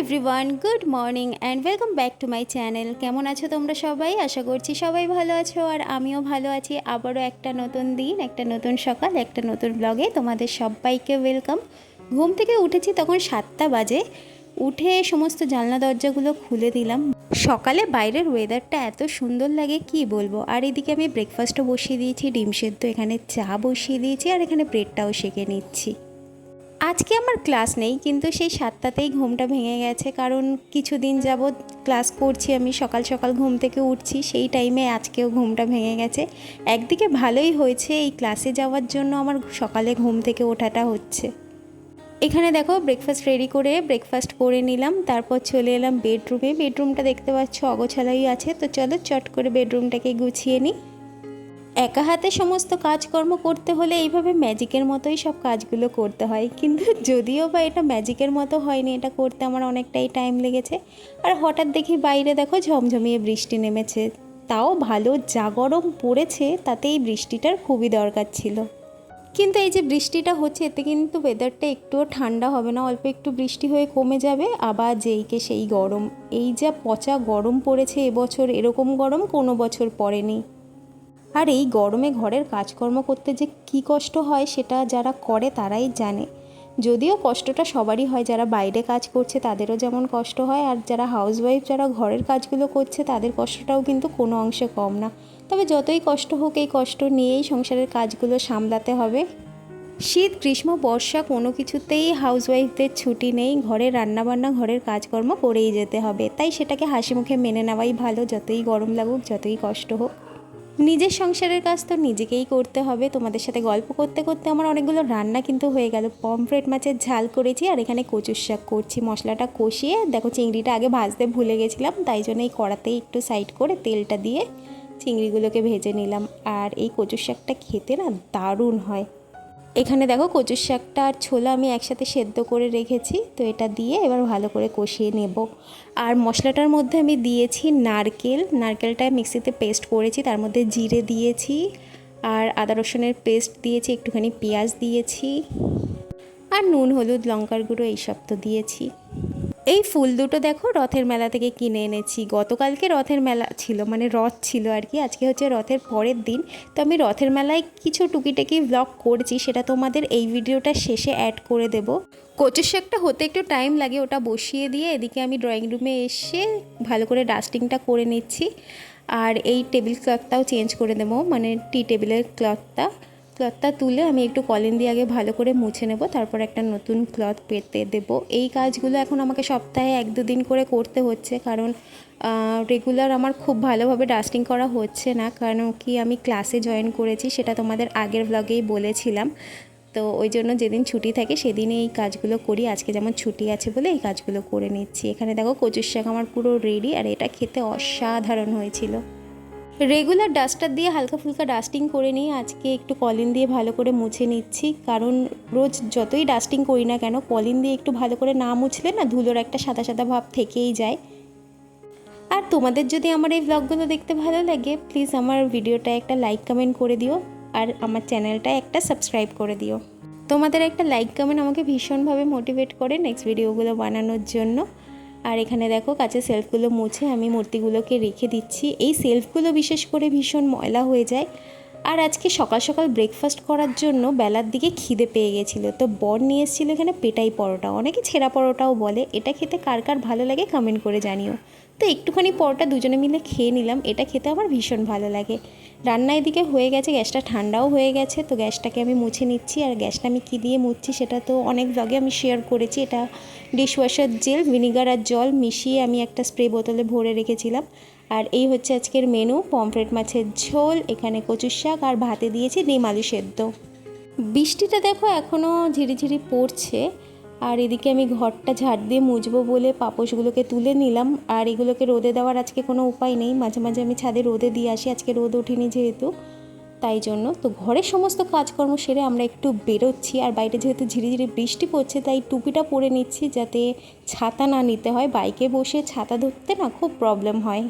Everyone, good morning and welcome back to my channel. কেমন আছো তোমরা সবাই? আশা করছি সবাই ভালো আছো আর আমিও ভালো আছি। আবারও একটা নতুন দিন, একটা নতুন সকাল, একটা নতুন ব্লগে তোমাদের সবাইকে ওয়েলকাম। ঘুম থেকে উঠেছি তখন 7টা বাজে। উঠে সমস্ত জানলা দরজাগুলো খুলে দিলাম। সকালে বাইরের ওয়েদারটা এত সুন্দর লাগে কি বলবো। আর এদিকে আমি ব্রেকফাস্টও বসিয়ে দিয়েছি, ডিম সেদ্ধ, এখানে চা বসিয়ে দিয়েছি আর এখানে ব্রেডটাও সেঁকে নিচ্ছি। আজকে আমার ক্লাস নেই, কিন্তু সেই 7টাতেই ঘুমটা ভেঙে গেছে, কারণ কিছুদিন যাবৎ ক্লাস করছি আমি, সকাল সকাল ঘুম থেকে উঠছি, সেই টাইমে আজকেও ঘুমটা ভেঙে গেছে। একদিকে ভালোই হয়েছে, এই ক্লাসে যাওয়ার জন্য আমার সকালে ঘুম থেকে ওঠাটা হচ্ছে। এখানে দেখো ব্রেকফাস্ট রেডি করে ব্রেকফাস্ট করে নিলাম, তারপর চলে এলাম বেডরুমে। বেডরুমটা দেখতে পাচ্ছ অগোছালাই আছে, তো চলো চট করে বেডরুমটাকে গুছিয়ে নিই। একা হাতে সমস্ত কাজকর্ম করতে হলে এইভাবে ম্যাজিকের মতোই সব কাজগুলো করতে হয়, কিন্তু যদিও বা এটা ম্যাজিকের মতো হয়নি, এটা করতে আমার অনেকটাই টাইম লেগেছে। আর হঠাৎ দেখি বাইরে দেখো ঝমঝমিয়ে বৃষ্টি নেমেছে। তাও ভালো, যা গরম পড়েছে তাতে এই বৃষ্টিটার খুবই দরকার ছিল। কিন্তু এই যে বৃষ্টিটা হচ্ছে, এতে কিন্তু ওয়েদারটা একটুও ঠান্ডা হবে না, অল্প একটু বৃষ্টি হয়ে কমে যাবে, আবার যেইকে সেই গরম। এই যা পচা গরম পড়েছে এবছর, এরকম গরম কোনো বছর পড়েনি। আর এই গরমে ঘরের কাজকর্ম করতে যে কী কষ্ট হয় সেটা যারা করে তারাই জানে। যদিও কষ্টটা সবারই হয়, যারা বাইরে কাজ করছে তাদেরও যেমন কষ্ট হয়, আর যারা হাউসওয়াইফ যারা ঘরের কাজগুলো করছে তাদের কষ্টটাও কিন্তু কোনো অংশে কম না। তবে যতই কষ্ট হোক, এই কষ্ট নিয়েই সংসারের কাজগুলো সামলাতে হবে। শীত, গ্রীষ্ম, বর্ষা কোনো কিছুতেই হাউসওয়াইফদের ছুটি নেই, ঘরের রান্নাবান্না, ঘরের কাজকর্ম করেই যেতে হবে। তাই সেটাকে হাসি মুখে মেনে নেওয়াই ভালো, যতই গরম লাগুক, যতই কষ্ট হোক। নিজের সংসারের কাজ তো নিজেকেই করতে হবে। তোমাদের সাথে গল্প করতে করতে আমার অনেকগুলো রান্না কিন্তু হয়ে গেল। পমফ্রেট মাছের ঝাল করেছি আর এখানে কচুর শাক করছি। মশলাটা কষিয়ে দেখো, চিংড়িটা আগে ভাজতে ভুলে গেছিলাম, তাই জন্য এই কড়াতেই একটু সাইড করে তেলটা দিয়ে চিংড়িগুলোকে ভেজে নিলাম। আর এই কচুর শাকটা খেতে না দারুণ হয়। এখানে দেখো কচুর শাকটা আর ছোলা আমি একসাথে সেদ্ধ করে রেখেছি, তো এটা দিয়ে এবার ভালো করে কষিয়ে নেব। আর মশলাটার মধ্যে আমি দিয়েছি নারকেলটা মিক্সিতে পেস্ট করেছি, তার মধ্যে জিরে দিয়েছি আর আদা রসুনের পেস্ট দিয়েছি, একটুখানি পেঁয়াজ দিয়েছি আর নুন, হলুদ, লঙ্কার গুঁড়ো এইসব তো দিয়েছি। এই ফুল দুটো দেখো রথের মেলা থেকে কিনে এনেছি। গতকালকে রথের মেলা ছিল, মানে রথ ছিল আর কি, আজকে হচ্ছে রথের পরের দিন। তো আমি রথের মেলায় কিছু টুকিটাকি ব্লগ করছি, সেটা তোমাদের এই ভিডিওটা শেষে অ্যাড করে দেব। কচুর শাকটা হতে একটু টাইম লাগে, ওটা বসিয়ে দিয়ে এদিকে আমি ড্রয়িং রুমে এসে ভালো করে ডাস্টিংটা করে নিচ্ছি। আর এই টেবিল ক্লথটাও চেঞ্জ করে দেবো, মানে টি টেবিলের ক্লথটা তুলে আমি একটু কলিন দিয়ে আগে ভালো করে মুছে নেব, তারপর একটা নতুন ক্লথ পেতে দেব। এই কাজগুলো এখন আমাকে সপ্তাহে 1-2 দিন করে করতে হচ্ছে, কারণ রেগুলার আমার খুব ভালোভাবে ডাস্টিং করা হচ্ছে না, কারণ কি আমি ক্লাসে জয়েন করেছি, সেটা তোমাদের আগের ব্লগেই বলেছিলাম। তো ওই জন্য যেদিন ছুটি থাকে সেদিনই এই কাজগুলো করি। আজকে যেমন ছুটি আছে বলে এই কাজগুলো করে নিচ্ছি। এখানে দেখো কচুর শাক আমার পুরো রেডি, আর এটা খেতে অসাধারণ হয়েছিল। রেগুলার ডাস্টার দিয়ে হালকা ফুলকা ডাস্টিং করে নিই, আজকে একটু কলিন দিয়ে ভালো করে মুছে নিচ্ছি, কারণ রোজ যতই ডাস্টিং করি না কেন, কলিন দিয়ে একটু ভালো করে না মুছলে না ধুলোর একটা সাদা সাদা ভাব থেকেই যায়। আর তোমাদের যদি আমার এই ব্লগগুলো দেখতে ভালো লাগে, প্লিজ আমার ভিডিওটা একটা লাইক কমেন্ট করে দিও, আর আমার চ্যানেলটা একটা সাবস্ক্রাইব করে দিও। তোমাদের একটা লাইক কমেন্ট আমাকে ভীষণভাবে মোটিভেট করে নেক্সট ভিডিওগুলো বানানোর জন্য। আর এখানে দেখো কাছে সেলফগুলো মুছে আমি মূর্তিগুলোকে রেখে দিচ্ছি। এই সেলফগুলো বিশেষ করে ভীষণ ময়লা হয়ে যায়। আর আজকে সকাল সকাল ব্রেকফাস্ট করার জন্য বেলার দিকে খিদে পেয়ে গেছিলো, তো বর নিয়ে এসেছিলো এখানে পেটাই পরোটা, অনেকে ছেঁড়া পরোটাও বলে। এটা খেতে কার কার ভালো লাগে কমেন্ট করে জানিও। তো একটুখানি পরোটা দুজনে মিলে খেয়ে নিলাম, এটা খেতে আমার ভীষণ ভালো লাগে। রান্না এদিকে হয়ে গেছে, গ্যাসটা ঠান্ডাও হয়ে গেছে, তো গ্যাসটাকে আমি মুছে নিচ্ছি। আর গ্যাসটা আমি কী দিয়ে মুছছি সেটা তো অনেক ব্লগে আমি শেয়ার করেছি। এটা ডিশওয়াশার জেল, ভিনিগার আর জল মিশিয়ে আমি একটা স্প্রে বোতলে ভরে রেখেছিলাম। আর এই হচ্ছে আজকের মেনু, পমফ্রেট মাছের ঝোল, এখানে কচুর শাক, আর ভাতে দিয়েছি ডিম আলু সেদ্ধ। বৃষ্টিটা দেখো এখনও ঝিরিঝিরি পড়ছে। আর এদিকে আমি ঘরটা ঝাড় দিয়ে মুছবো বলে পাপোশগুলোকে তুলে নিলাম। আর এগুলোকে রোদে দেওয়ার আজকে কোনো উপায় নেই, মাঝে মাঝে আমি ছাদে রোদে দিয়ে আসি, আজকে রোদ ওঠেনি যেহেতু, তাই জন্য তো ঘরের সমস্ত কাজকর্ম সেরে আমরা একটু বেরোচ্ছি। আর বাইরে যেহেতু ঝিরিঝিরি বৃষ্টি পড়ছে, তাই টুপিটা পরে নিচ্ছি যাতে ছাতা না নিতে হয়। বাইকে বসে ছাতা ধরতে না খুব প্রবলেম হয়।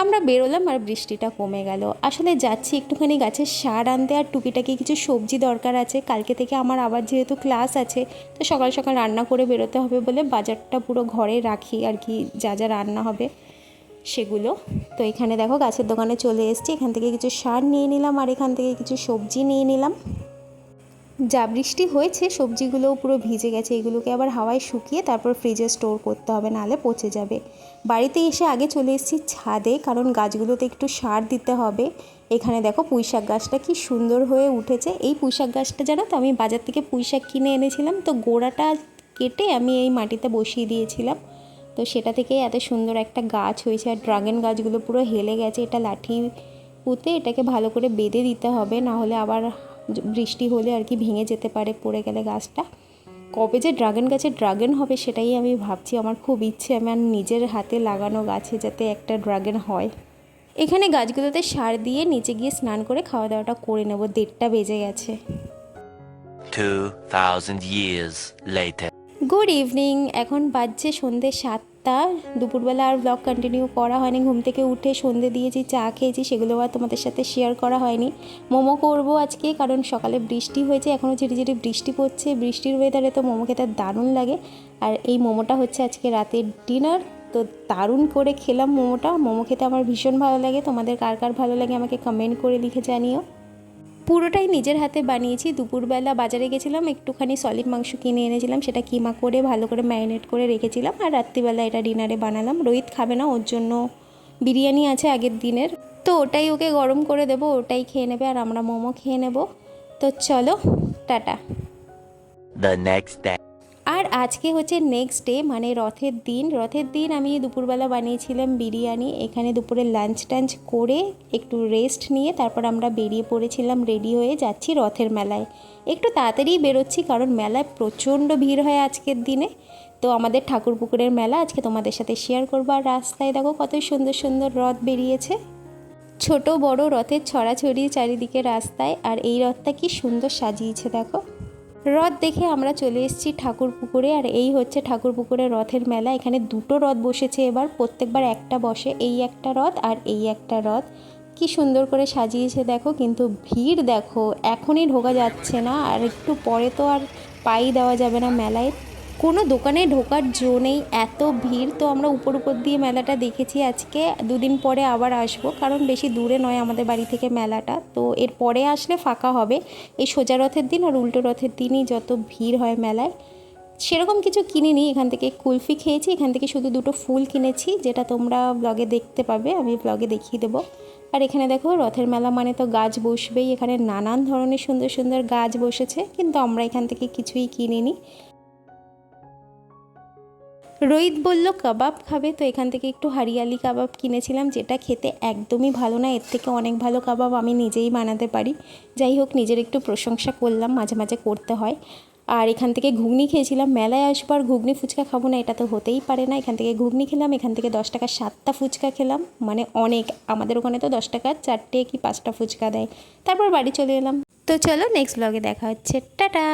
আমরা বেরোলাম আর বৃষ্টিটা কমে গেল। আসলে যাচ্ছি একটুখানি গাছের সার আনতে, আর টুকিটাকি কিছু সবজি দরকার আছে। কালকে থেকে আমার আবার যেহেতু ক্লাস আছে, তো সকাল সকাল রান্না করে বেরোতে হবে বলে বাজারটা পুরো ঘরে রাখি আর কি, যা যা রান্না হবে সেগুলো। তো এখানে দেখো গাছের দোকানে চলে এসেছি, এখান থেকে কিছু সার নিয়ে নিলাম আর এখান থেকে কিছু সবজি নিয়ে নিলাম। যা বৃষ্টি হয়েছে সবজিগুলোও পুরো ভিজে গেছে, এগুলোকে আবার হাওয়ায় শুকিয়ে তারপর ফ্রিজে স্টোর করতে হবে, নাহলে পচে যাবে। বাড়িতে এসে আগে চলে এসেছি ছাদে, কারণ গাছগুলোতে একটু সার দিতে হবে। এখানে দেখো পুঁইশাক গাছটা কি সুন্দর হয়ে উঠেছে। এই পুঁইশাক গাছটা জানো তো আমি বাজার থেকে পুঁইশাক কিনে এনেছিলাম, তো গোড়াটা কেটে আমি এই মাটিতে বসিয়ে দিয়েছিলাম, তো সেটা থেকে এত সুন্দর একটা গাছ হয়েছে। আর ড্রাগন গাছগুলো পুরো হেলে গেছে, এটা লাঠি পুঁতে এটাকে ভালো করে বেঁধে দিতে হবে, না হলে আবার বৃষ্টি হলে আর কি ভেঙে যেতে পারে পড়ে গেলে গাছটা। কবে যে ড্রাগন গাছে ড্রাগন হবে সেটাই আমি ভাবছি, আমার খুব ইচ্ছে আমার নিজের হাতে লাগানো গাছে যাতে একটা ড্রাগন হয়। এখানে গাছগুলোতে সার দিয়ে নিচে গিয়ে স্নান করে খাওয়া দাওয়াটা করে নেব, 1:30 বেজে গেছে। 2000 years later. গুড ইভিনিং, এখন বাজছে সন্ধ্যে 7টা। দুপুরবেলা আর ব্লগ কন্টিনিউ করা হয়নি, ঘুম থেকে উঠে সন্ধ্যে দিয়েছি, চা খেয়েছি, সেগুলো আর তোমাদের সাথে শেয়ার করা হয়নি। মোমো করব আজকে, কারণ সকালে বৃষ্টি হয়েছে, এখনও ঝিরিঝিরি বৃষ্টি পড়ছে। বৃষ্টির ওয়েদারে তো মোমো খেতে দারুণ লাগে। আর এই মোমোটা হচ্ছে আজকে রাতের ডিনার। তো দারুণ করে খেলাম মোমোটা। মোমো খেতে আমার ভীষণ ভালো লাগে, তোমাদের কার কার ভালো লাগে আমাকে কমেন্ট করে লিখে জানিও। পুরোটাই নিজের হাতে বানিয়েছি। দুপুরবেলা বাজারে গেছিলাম, একটুখানি সলিড মাংস কিনে এনেছিলাম, সেটা কিমা করে ভালো করে ম্যারিনেট করে রেখেছিলাম। আর রাত্রিবেলা এটা ডিনারে বানালাম। রোহিত খাবে না, ওর জন্য বিরিয়ানি আছে আগের দিনের, তো ওটাই ওকে গরম করে দেবো, ওটাই খেয়ে নেবে আর আমরা মোমো খেয়ে নেব। তো চলো টাটা। The next day. আর আজকে হচ্ছে নেক্সট ডে, মানে রথের দিন। রথের দিন আমি দুপুরবেলা বানিয়েছিলাম বিরিয়ানি। এখানে দুপুরে লাঞ্চ টাঞ্চ করে একটু রেস্ট নিয়ে তারপর আমরা বেরিয়ে পড়েছিলাম, রেডি হয়ে যাচ্ছি রথের মেলায়। একটু তাড়াতাড়ি বেরোচ্ছি কারণ মেলায় প্রচণ্ড ভিড় হয় আজকের দিনে। তো আমাদের ঠাকুরপুকুরের মেলা আজকে তোমাদের সাথে শেয়ার করবো। আর রাস্তায় দেখো কত সুন্দর সুন্দর রথ বেরিয়েছে, ছোট বড় রথের ছড়াছড়ি চারিদিকে রাস্তায়। আর এই রথটা কি সুন্দর সাজিয়েছে দেখো। রথ দেখে আমরা চলে এসেছি ঠাকুরপুকুরে। আর এই হচ্ছে ঠাকুরপুকুরের রথের মেলা। এখানে দুটো রথ বসেছে এবার, প্রত্যেকবার একটা বসে। এই একটা রথ আর এই একটা রথ, কি সুন্দর করে সাজিয়েছে দেখো। কিন্তু ভিড় দেখো, এখনই ঢোকা যাচ্ছে না, আর একটু পরে তো আর পাই দেওয়া যাবে না মেলায়। কোনো দোকানে ঢোকার জো নেই, এত ভিড়। তো আমরা উপর দিয়ে মেলাটা দেখেছি আজকে। 2 দিন পরে আবার আসবো, কারণ বেশি দূরে নয় আমাদের বাড়ি থেকে মেলাটা। তো এর পরে আসলে ফাঁকা হবে। এই সোজা রথের দিন আর উল্টো রথের দিনই যত ভিড় হয় মেলায়। সেরকম কিছু কিনিনি, এখান থেকে কুলফি খেয়েছি, এখান থেকে শুধু 2টো ফুল কিনেছি, যেটা তোমরা ব্লগে দেখতে পাবে, আমি ব্লগে দেখিয়ে দেবো। আর এখানে দেখো রথের মেলা মানে তো গাছ বসবেই, এখানে নানান ধরনের সুন্দর সুন্দর গাছ বসেছে, কিন্তু আমরা এখান থেকে কিছুই কিনিনি। রোহিত বলল কাবাব খাবে, তো এখান থেকে একটু হরিয়ালি কাবাব কিনেছিলাম, যেটা খেতে একদমই ভালো না, এর থেকে অনেক ভালো কাবাব আমি নিজেই বানাতে পারি। যাই হোক, নিজের একটু প্রশংসা করলাম, মাঝে মাঝে করতে হয়। আর এখান থেকে ঘুগনি খেয়েছিলাম। মেলায় আসবো আর ঘুগনি ফুচকা খাবো না, এটা তো হতেই পারে না। এখান থেকে ঘুগনি খেলাম, এখান থেকে 10 টাকার 7টা ফুচকা খেলাম, মানে অনেক। আমাদের ওখানে তো 10 টাকার 4টে কি 5টা ফুচকা দেয়। তারপর বাড়ি চলে এলাম। তো চলো নেক্সট ব্লগে দেখা হচ্ছে, টাটা।